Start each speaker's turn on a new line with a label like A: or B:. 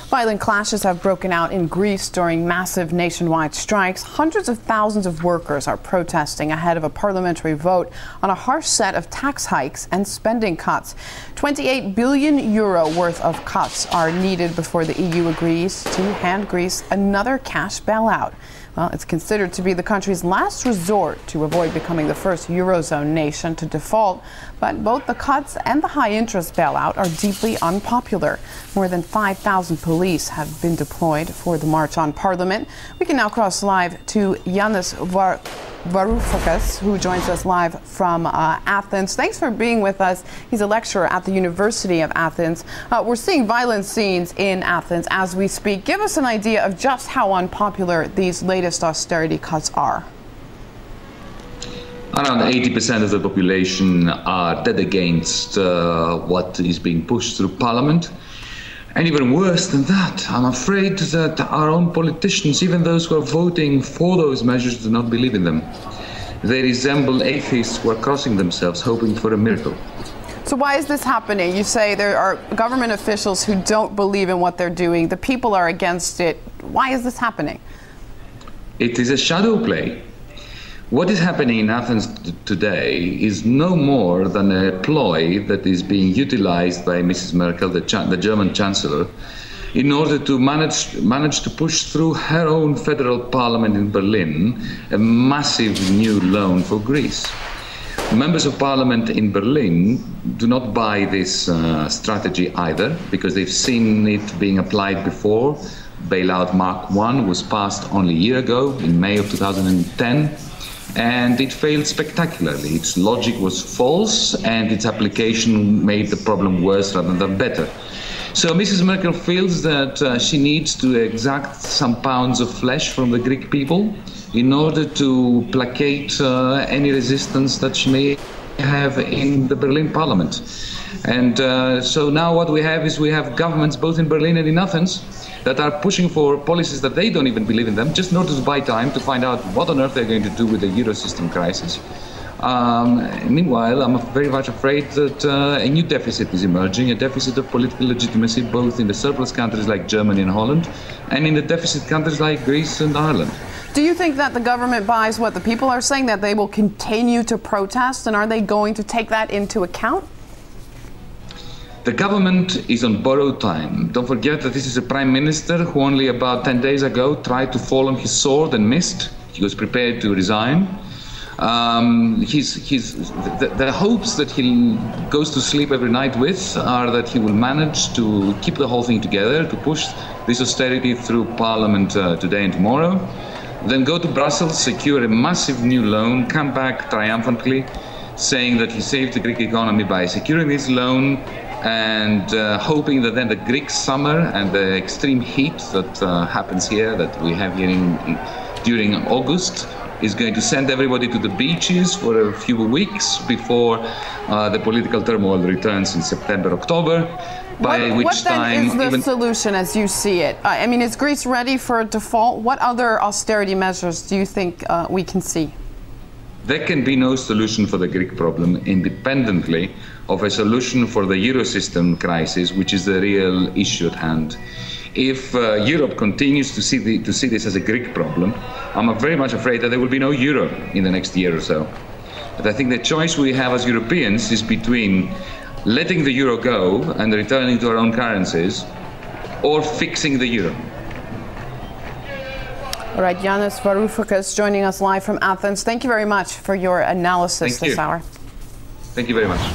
A: Violent clashes have broken out in Greece during massive nationwide strikes. Hundreds of thousands of workers are protesting ahead of a parliamentary vote on a harsh set of tax hikes and spending cuts. €28 billion worth of cuts are needed before the EU agrees to hand Greece another cash bailout. Well, it's considered to be the country's last resort to avoid becoming the first Eurozone nation to default. But both the cuts and the high-interest bailout are deeply unpopular. More than 5,000 police have been deployed for the March on Parliament. We can now cross live to Yanis Varoufakis, who joins us live from Athens. Thanks for being with us. He's a lecturer at the University of Athens. We're seeing violent scenes in Athens as we speak. Give us an idea of just how unpopular these latest austerity cuts are.
B: Around 80% of the population are dead against what is being pushed through Parliament. And even worse than that, I'm afraid that our own politicians, even those who are voting for those measures, do not believe in them. They resemble atheists who are crossing themselves, hoping for a miracle.
A: So why is this happening? You say there are government officials who don't believe in what they're doing. The people are against it. Why is this happening?
B: It is a shadow play. What is happening in Athens today is no more than a ploy that is being utilized by Mrs. Merkel, the German Chancellor, in order to manage to push through her own federal parliament in Berlin a massive new loan for Greece. Members of parliament in Berlin do not buy this strategy either, because they've seen it being applied before. Bailout Mark I was passed only a year ago, in May of 2010. And it failed spectacularly. Its logic was false, and its application made the problem worse rather than better. So Mrs. Merkel feels that she needs to exact some pounds of flesh from the Greek people in order to placate any resistance that she may have in the Berlin parliament. And so now what we have is we have governments both in Berlin and in Athens that are pushing for policies that they don't even believe in them, just in order to buy time to find out what on earth they're going to do with the Euro system crisis. Meanwhile, I'm very much afraid that a new deficit is emerging, a deficit of political legitimacy, both in the surplus countries like Germany and Holland, and in the deficit countries like Greece and Ireland.
A: Do you think that the government buys what the people are saying, that they will continue to protest, and are they going to take that into account?
B: The government is on borrowed time. Don't forget that this is a prime minister who only about 10 days ago tried to fall on his sword and missed. He was prepared to resign. The hopes that he goes to sleep every night with are that he will manage to keep the whole thing together, to push this austerity through Parliament today and tomorrow, then go to Brussels, secure a massive new loan, come back triumphantly, saying that he saved the Greek economy by securing this loan, and hoping that then the Greek summer and the extreme heat that happens here, that we have here during August, is going to send everybody to the beaches for a few weeks before the political turmoil returns in September, October.
A: What then is the solution as you see it? I mean, is Greece ready for a default? What other austerity measures do you think we can see?
B: There can be no solution for the Greek problem independently of a solution for the Eurosystem crisis, which is the real issue at hand. If Europe continues to see this as a Greek problem, I'm very much afraid that there will be no euro in the next year or so. But I think the choice we have as Europeans is between letting the euro go and returning to our own currencies, or fixing the euro.
A: All right, Yanis Varoufakis joining us live from Athens. Thank you very much for your analysis this hour.
B: Thank you very much.